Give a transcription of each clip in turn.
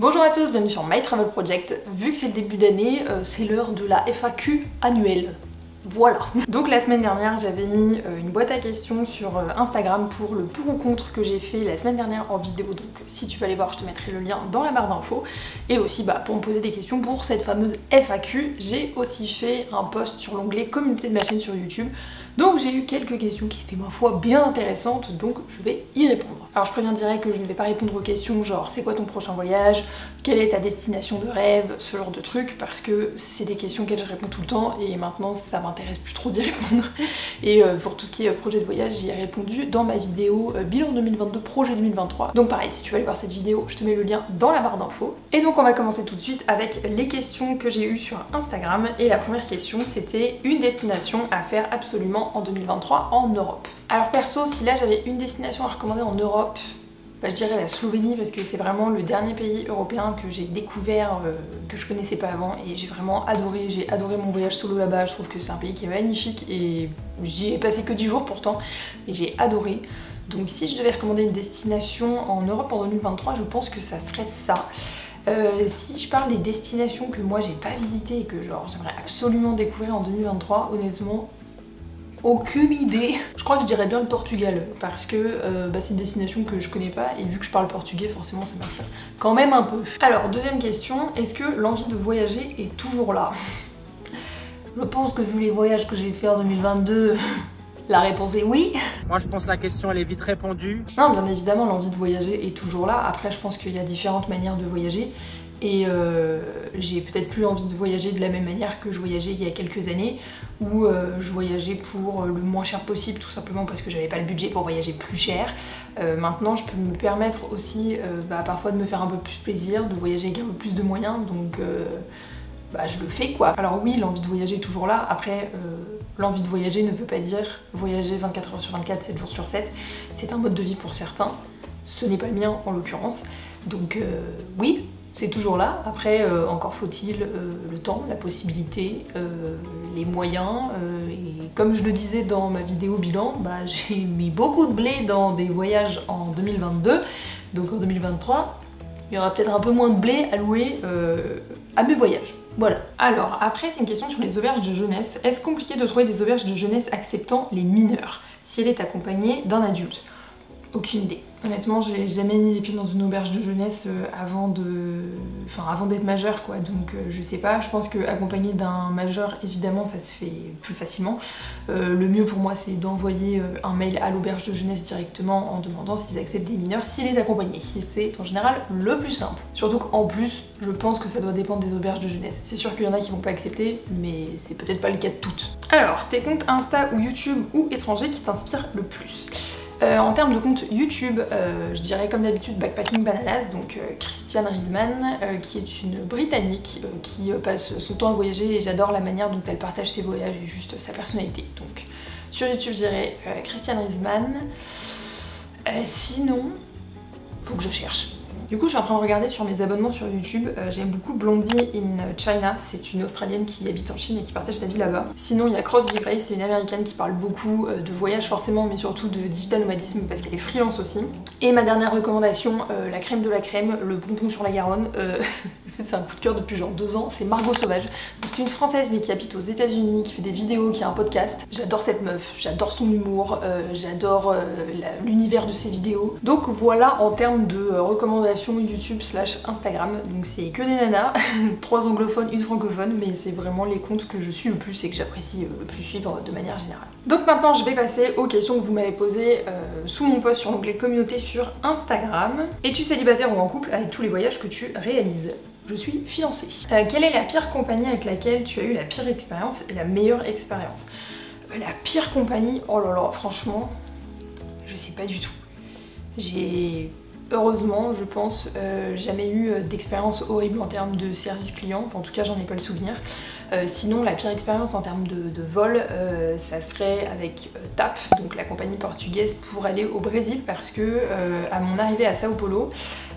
Bonjour à tous, bienvenue sur My Travel Project. Vu que c'est le début d'année, c'est l'heure de la FAQ annuelle. Voilà. Donc la semaine dernière, j'avais mis une boîte à questions sur Instagram pour le pour ou contre que j'ai fait la semaine dernière en vidéo. Donc si tu veux aller voir, je te mettrai le lien dans la barre d'infos. Et aussi pour me poser des questions pour cette fameuse FAQ, j'ai aussi fait un post sur l'onglet communauté de ma chaîne sur YouTube. Donc j'ai eu quelques questions qui étaient ma foi bien intéressantes, donc je vais y répondre. Alors je préviens direct que je ne vais pas répondre aux questions genre c'est quoi ton prochain voyage, quelle est ta destination de rêve, ce genre de trucs, parce que c'est des questions auxquelles je réponds tout le temps et maintenant ça m'intéresse plus trop d'y répondre. Et pour tout ce qui est projet de voyage, j'y ai répondu dans ma vidéo bilan 2022, projet 2023. Donc pareil, si tu veux aller voir cette vidéo, je te mets le lien dans la barre d'infos. Et donc on va commencer tout de suite avec les questions que j'ai eues sur Instagram. Et la première question, c'était une destination à faire absolument en 2023 en Europe. Alors perso, si là j'avais une destination à recommander en Europe, je dirais la Slovénie parce que c'est vraiment le dernier pays européen que j'ai découvert, que je connaissais pas avant et j'ai vraiment adoré. J'ai adoré mon voyage solo là-bas, je trouve que c'est un pays qui est magnifique et j'y ai passé que 10 jours pourtant, mais j'ai adoré. Donc si je devais recommander une destination en Europe en 2023, je pense que ça serait ça. Si je parle des destinations que moi j'ai pas visitées et que genre j'aimerais absolument découvrir en 2023, honnêtement, aucune idée. Je crois que je dirais bien le Portugal parce que c'est une destination que je connais pas et vu que je parle portugais forcément ça m'attire quand même un peu. Alors deuxième question, est-ce que l'envie de voyager est toujours là? Je pense que vu les voyages que j'ai fait en 2022, la réponse est oui. Moi je pense que la question elle est vite répondue. Non, bien évidemment l'envie de voyager est toujours là. Après je pense qu'il y a différentes manières de voyager. Et j'ai peut-être plus envie de voyager de la même manière que je voyageais il y a quelques années où je voyageais pour le moins cher possible tout simplement parce que j'avais pas le budget pour voyager plus cher. Maintenant je peux me permettre aussi parfois de me faire un peu plus plaisir, de voyager avec un peu plus de moyens donc je le fais quoi. Alors oui, l'envie de voyager est toujours là. Après l'envie de voyager ne veut pas dire voyager 24 heures sur 24, 7 jours sur 7. C'est un mode de vie pour certains, ce n'est pas le mien en l'occurrence. Donc oui, c'est toujours là. Après, encore faut-il le temps, la possibilité, les moyens. Et comme je le disais dans ma vidéo bilan, j'ai mis beaucoup de blé dans des voyages en 2022. Donc en 2023, il y aura peut-être un peu moins de blé alloué à mes voyages. Voilà. Alors après, c'est une question sur les auberges de jeunesse. Est-ce compliqué de trouver des auberges de jeunesse acceptant les mineurs si elle est accompagnée d'un adulte? Aucune idée. Honnêtement, j'ai jamais mis les pieds dans une auberge de jeunesse avant d'être majeure quoi, donc je sais pas, je pense que accompagné d'un majeur, évidemment ça se fait plus facilement. Le mieux pour moi c'est d'envoyer un mail à l'auberge de jeunesse directement en demandant s'ils acceptent des mineurs, s'il est accompagné. C'est en général le plus simple. Surtout qu'en plus, je pense que ça doit dépendre des auberges de jeunesse. C'est sûr qu'il y en a qui vont pas accepter, mais c'est peut-être pas le cas de toutes. Alors, tes comptes Insta ou YouTube ou étrangers qui t'inspirent le plus? En termes de compte YouTube, je dirais comme d'habitude Backpacking Bananas, donc Christiane Riesman, qui est une Britannique qui passe son temps à voyager et j'adore la manière dont elle partage ses voyages et juste sa personnalité. Donc sur YouTube je dirais Christiane Riesman. Sinon, faut que je cherche. Du coup, je suis en train de regarder sur mes abonnements sur YouTube. J'aime beaucoup Blondie in China. C'est une Australienne qui habite en Chine et qui partage sa vie là-bas. Sinon, il y a Crosby Grace, c'est une Américaine qui parle beaucoup de voyage forcément, mais surtout de digital nomadisme parce qu'elle est freelance aussi. Et ma dernière recommandation, la crème de la crème, le bonbon sur la Garonne. C'est un coup de cœur depuis genre 2 ans, c'est Margot Sauvage. C'est une Française mais qui habite aux États-Unis, qui fait des vidéos, qui a un podcast. J'adore cette meuf, j'adore son humour, j'adore l'univers de ses vidéos. Donc voilà en termes de recommandations YouTube / Instagram. Donc c'est que des nanas, 3 anglophones, 1 francophone, mais c'est vraiment les comptes que je suis le plus et que j'apprécie le plus suivre de manière générale. Donc maintenant je vais passer aux questions que vous m'avez posées sous mon post sur l'onglet communauté sur Instagram. Es-tu célibataire ou en couple avec tous les voyages que tu réalises? Je suis fiancée. Quelle est la pire compagnie avec laquelle tu as eu la pire expérience et la meilleure expérience? La pire compagnie, oh là là, franchement, je sais pas du tout. J'ai heureusement, je pense, jamais eu d'expérience horrible en termes de service client, enfin, en tout cas j'en ai pas le souvenir. Sinon la pire expérience en termes de vol, ça serait avec TAP, donc la compagnie portugaise, pour aller au Brésil parce que à mon arrivée à Sao Paulo,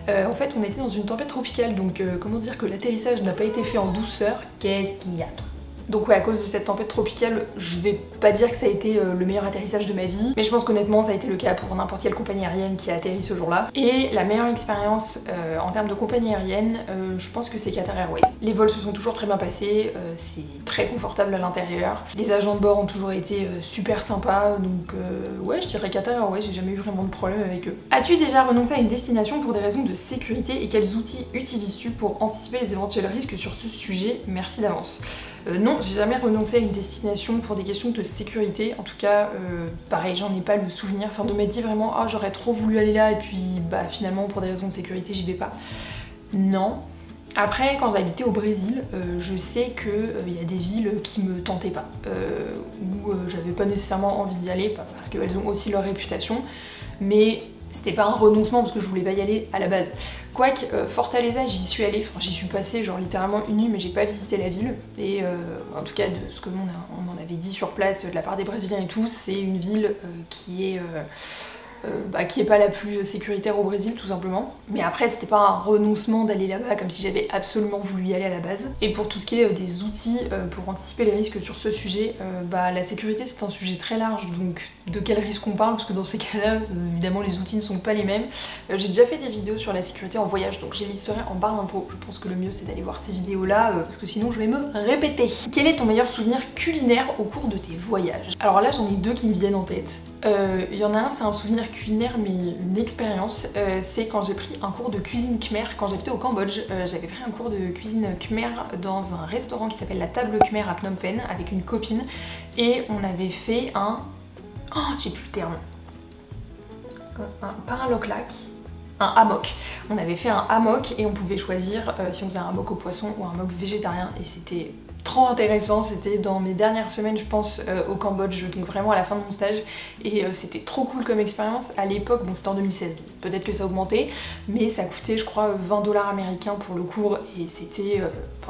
en fait on était dans une tempête tropicale, donc comment dire que l'atterrissage n'a pas été fait en douceur. Qu'est-ce qu'il y a toi? Donc ouais, à cause de cette tempête tropicale, je vais pas dire que ça a été le meilleur atterrissage de ma vie, mais je pense qu'honnêtement ça a été le cas pour n'importe quelle compagnie aérienne qui a atterri ce jour-là. Et la meilleure expérience en termes de compagnie aérienne, je pense que c'est Qatar Airways. Les vols se sont toujours très bien passés, c'est très confortable à l'intérieur. Les agents de bord ont toujours été super sympas, donc ouais, je dirais Qatar Airways, j'ai jamais eu vraiment de problème avec eux. As-tu déjà renoncé à une destination pour des raisons de sécurité et quels outils utilises-tu pour anticiper les éventuels risques sur ce sujet? Merci d'avance. Non, j'ai jamais renoncé à une destination pour des questions de sécurité. En tout cas, pareil, j'en ai pas le souvenir. Enfin, de m'être dit vraiment, ah, j'aurais trop voulu aller là et puis bah finalement pour des raisons de sécurité, j'y vais pas. Non. Après, quand j'habitais au Brésil, je sais qu'il y a des villes qui me tentaient pas, où j'avais pas nécessairement envie d'y aller, parce qu'elles ont aussi leur réputation, mais c'était pas un renoncement parce que je voulais pas y aller à la base. Quoique, Fortaleza, j'y suis allée, enfin j'y suis passée genre littéralement une nuit, mais j'ai pas visité la ville. Et en tout cas, de ce que on en avait dit sur place de la part des Brésiliens et tout, c'est une ville qui est pas la plus sécuritaire au Brésil tout simplement. Mais après c'était pas un renoncement d'aller là-bas comme si j'avais absolument voulu y aller à la base. Et pour tout ce qui est des outils pour anticiper les risques sur ce sujet, la sécurité c'est un sujet très large, donc de quel risque on parle, parce que dans ces cas-là évidemment les outils ne sont pas les mêmes. J'ai déjà fait des vidéos sur la sécurité en voyage, donc j'ai l'historique en barre d'infos. Je pense que le mieux c'est d'aller voir ces vidéos là parce que sinon je vais me répéter. Quel est ton meilleur souvenir culinaire au cours de tes voyages? Alors là j'en ai deux qui me viennent en tête. Il y en a un, c'est un souvenir culinaire mais une expérience, c'est quand j'ai pris un cours de cuisine khmer quand j'habitais au Cambodge. J'avais pris un cours de cuisine khmer dans un restaurant qui s'appelle la Table Khmer à Phnom Penh avec une copine, et on avait fait un... Oh, j'ai plus le terme. Pas un loklak, un hammock. On avait fait un hammock et on pouvait choisir si on faisait un hammock au poisson ou un hammock végétarien, et c'était trop intéressant. C'était dans mes dernières semaines je pense au Cambodge, donc vraiment à la fin de mon stage, et c'était trop cool comme expérience. À l'époque, bon c'était en 2016, peut-être que ça a augmenté, mais ça coûtait je crois 20 $ américains pour le cours, et c'était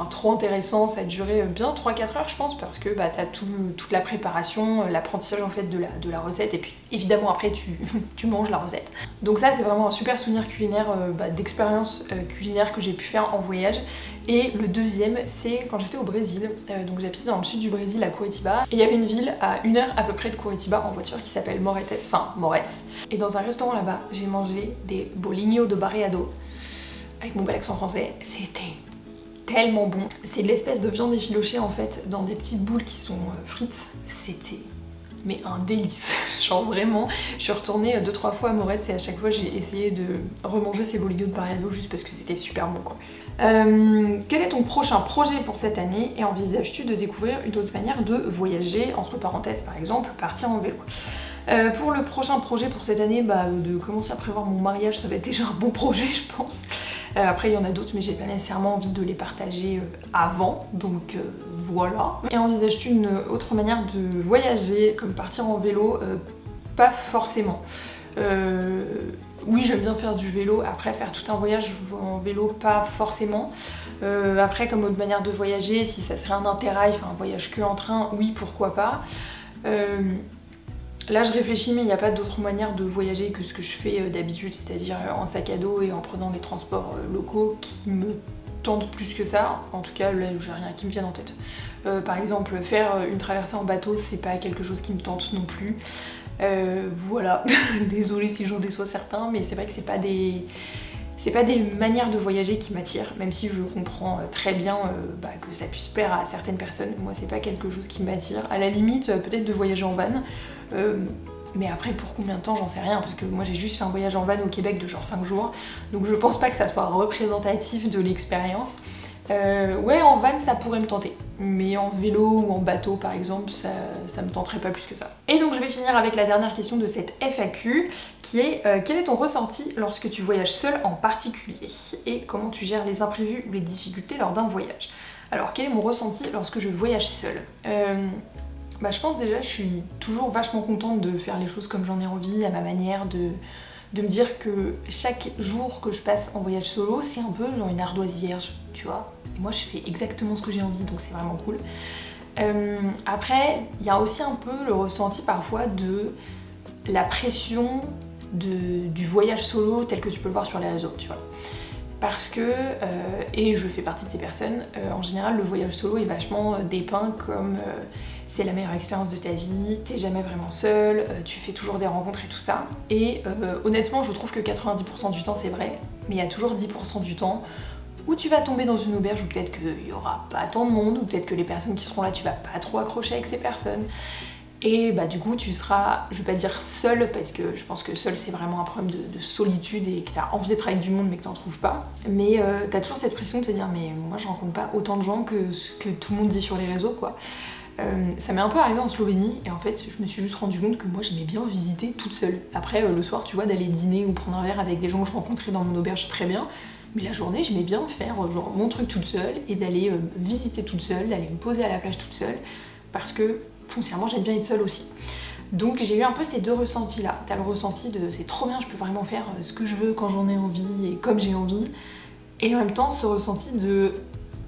trop intéressant. Ça a duré bien 3-4 heures je pense, parce que t'as toute la préparation, l'apprentissage en fait de la recette, et puis évidemment après tu manges la recette. Donc ça c'est vraiment un super souvenir culinaire, d'expérience culinaire que j'ai pu faire en voyage. Et le deuxième, c'est quand j'étais au Brésil, donc j'habitais dans le sud du Brésil à Curitiba, et il y avait une ville à 1 heure à peu près de Curitiba en voiture qui s'appelle Moretes, et dans un restaurant là-bas, j'ai mangé des bolinhos de barreado, avec mon bel accent français, c'était tellement bon. C'est de l'espèce de viande effilochée en fait, dans des petites boules qui sont frites, c'était... mais un délice, genre vraiment. Je suis retournée 2-3 fois à Morettes et à chaque fois j'ai essayé de remanger ces bolinhos de barreado juste parce que c'était super bon quoi. Quel est ton prochain projet pour cette année et envisages-tu de découvrir une autre manière de voyager, entre parenthèses par exemple partir en vélo? Pour le prochain projet pour cette année, de commencer à prévoir mon mariage, ça va être déjà un bon projet je pense. Après il y en a d'autres mais j'ai pas nécessairement envie de les partager avant, donc voilà. Et envisages-tu une autre manière de voyager, comme partir en vélo? Pas forcément. Oui, j'aime bien faire du vélo, après faire tout un voyage en vélo, pas forcément. Après, comme autre manière de voyager, si ça serait un interrail, enfin un voyage que en train, oui, pourquoi pas. Là je réfléchis, mais il n'y a pas d'autre manière de voyager que ce que je fais d'habitude, c'est-à-dire en sac à dos et en prenant des transports locaux qui me tentent plus que ça. En tout cas, là j'ai rien qui me vienne en tête. Par exemple, faire une traversée en bateau, c'est pas quelque chose qui me tente non plus. Voilà, désolée si j'en déçois certains, mais c'est vrai que c'est pas des manières de voyager qui m'attirent, même si je comprends très bien que ça puisse plaire à certaines personnes. Moi c'est pas quelque chose qui m'attire. À la limite peut-être de voyager en van, mais après pour combien de temps j'en sais rien, parce que moi j'ai juste fait un voyage en van au Québec de genre 5 jours, donc je pense pas que ça soit représentatif de l'expérience. Ouais, en van ça pourrait me tenter, mais en vélo ou en bateau par exemple, ça me tenterait pas plus que ça. Et donc je vais finir avec la dernière question de cette FAQ qui est quel est ton ressenti lorsque tu voyages seul en particulier, et comment tu gères les imprévus ou les difficultés lors d'un voyage? Alors quel est mon ressenti lorsque je voyage seule? Je pense déjà je suis toujours vachement contente de faire les choses comme j'en ai envie, à ma manière, de me dire que chaque jour que je passe en voyage solo, c'est un peu genre une ardoise vierge, tu vois. Et moi je fais exactement ce que j'ai envie, donc c'est vraiment cool. Après, il y a aussi un peu le ressenti parfois de la pression du voyage solo tel que tu peux le voir sur les réseaux, tu vois. parce que, et je fais partie de ces personnes, en général le voyage solo est vachement dépeint comme c'est la meilleure expérience de ta vie, t'es jamais vraiment seule, tu fais toujours des rencontres et tout ça. Et honnêtement je trouve que 90% du temps c'est vrai, mais il y a toujours 10% du temps où tu vas tomber dans une auberge où peut-être qu'il n'y aura pas tant de monde, ou peut-être que les personnes qui seront là tu vas pas trop accrocher avec ces personnes. Et bah du coup tu seras, je vais pas dire seule parce que je pense que seule c'est vraiment un problème de solitude et que t'as envie d'être avec du monde mais que t'en trouves pas. Mais t'as toujours cette pression de te dire mais moi je rencontre pas autant de gens que ce que tout le monde dit sur les réseaux quoi. Ça m'est un peu arrivé en Slovénie et en fait je me suis juste rendu compte que moi j'aimais bien visiter toute seule. Après le soir tu vois d'aller dîner ou prendre un verre avec des gens que je rencontrais dans mon auberge très bien. Mais la journée j'aimais bien faire genre mon truc toute seule et d'aller visiter toute seule, d'aller me poser à la plage toute seule parce que foncièrement j'aime bien être seule aussi. Donc j'ai eu un peu ces deux ressentis là. T'as le ressenti de c'est trop bien, je peux vraiment faire ce que je veux quand j'en ai envie et comme j'ai envie. Et en même temps ce ressenti de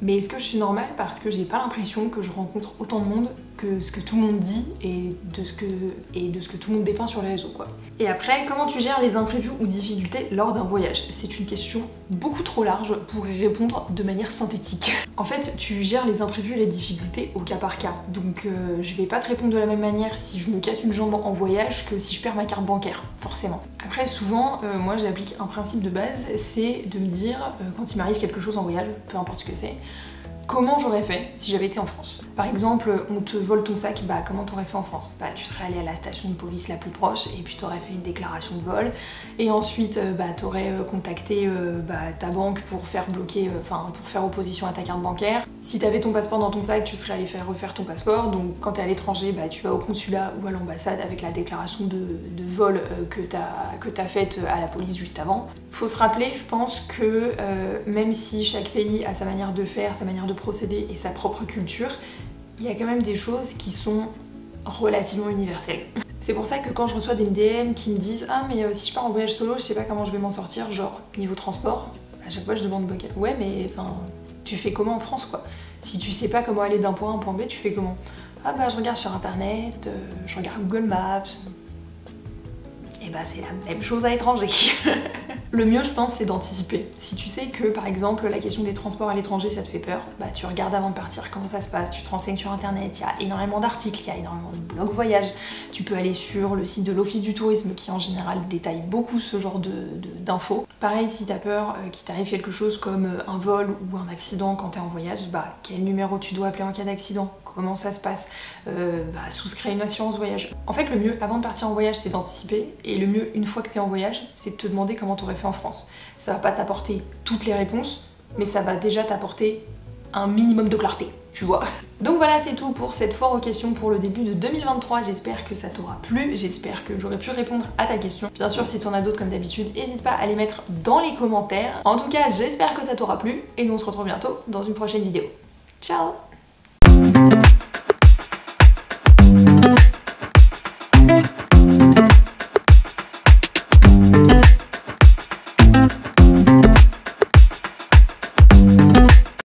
mais est-ce que je suis normale parce que j'ai pas l'impression que je rencontre autant de monde que ce que tout le monde dit et de ce que tout le monde dépeint sur les réseaux quoi. Et après, comment tu gères les imprévus ou difficultés lors d'un voyage? C'est une question beaucoup trop large pour y répondre de manière synthétique. En fait, tu gères les imprévus et les difficultés au cas par cas. Donc je vais pas te répondre de la même manière si je me casse une jambe en voyage que si je perds ma carte bancaire, forcément. Après souvent, moi j'applique un principe de base, c'est de me dire quand il m'arrive quelque chose en voyage, peu importe ce que c'est, comment j'aurais fait si j'avais été en France? Par exemple, on te vole ton sac, bah comment t'aurais fait en France? Bah tu serais allé à la station de police la plus proche et puis t'aurais fait une déclaration de vol et ensuite bah t'aurais contacté ta banque pour faire bloquer, pour faire opposition à ta carte bancaire. Si t'avais ton passeport dans ton sac, tu serais allé faire refaire ton passeport. Donc quand t'es à l'étranger, bah tu vas au consulat ou à l'ambassade avec la déclaration de vol que t'as faite à la police juste avant. Faut se rappeler, je pense que même si chaque pays a sa manière de faire, sa manière de procéder et sa propre culture, il y a quand même des choses qui sont relativement universelles. C'est pour ça que quand je reçois des DM qui me disent « Ah mais si je pars en voyage solo, je sais pas comment je vais m'en sortir, genre niveau transport », à chaque fois je demande « Ouais mais enfin, tu fais comment en France quoi? Si tu sais pas comment aller d'un point A à un point B, tu fais comment? » Ah bah je regarde sur internet, je regarde Google Maps. Et bah c'est la même chose à l'étranger. Le mieux je pense c'est d'anticiper. Si tu sais que par exemple la question des transports à l'étranger ça te fait peur, bah tu regardes avant de partir comment ça se passe, tu te renseignes sur internet, il y a énormément d'articles, il y a énormément de blogs voyage, tu peux aller sur le site de l'Office du tourisme qui en général détaille beaucoup ce genre d'infos. Pareil si t'as peur qu'il t'arrive quelque chose comme un vol ou un accident quand t'es en voyage, bah quel numéro tu dois appeler en cas d'accident, comment ça se passe, souscrire une assurance voyage. En fait le mieux avant de partir en voyage c'est d'anticiper et le mieux une fois que t'es en voyage c'est de te demander comment t'aurais fait en France. Ça va pas t'apporter toutes les réponses, mais ça va déjà t'apporter un minimum de clarté, tu vois. Donc voilà, c'est tout pour cette foire aux questions pour le début de 2023. J'espère que ça t'aura plu, j'espère que j'aurai pu répondre à ta question. Bien sûr, si t'en as d'autres comme d'habitude, n'hésite pas à les mettre dans les commentaires. En tout cas, j'espère que ça t'aura plu et nous on se retrouve bientôt dans une prochaine vidéo. Ciao!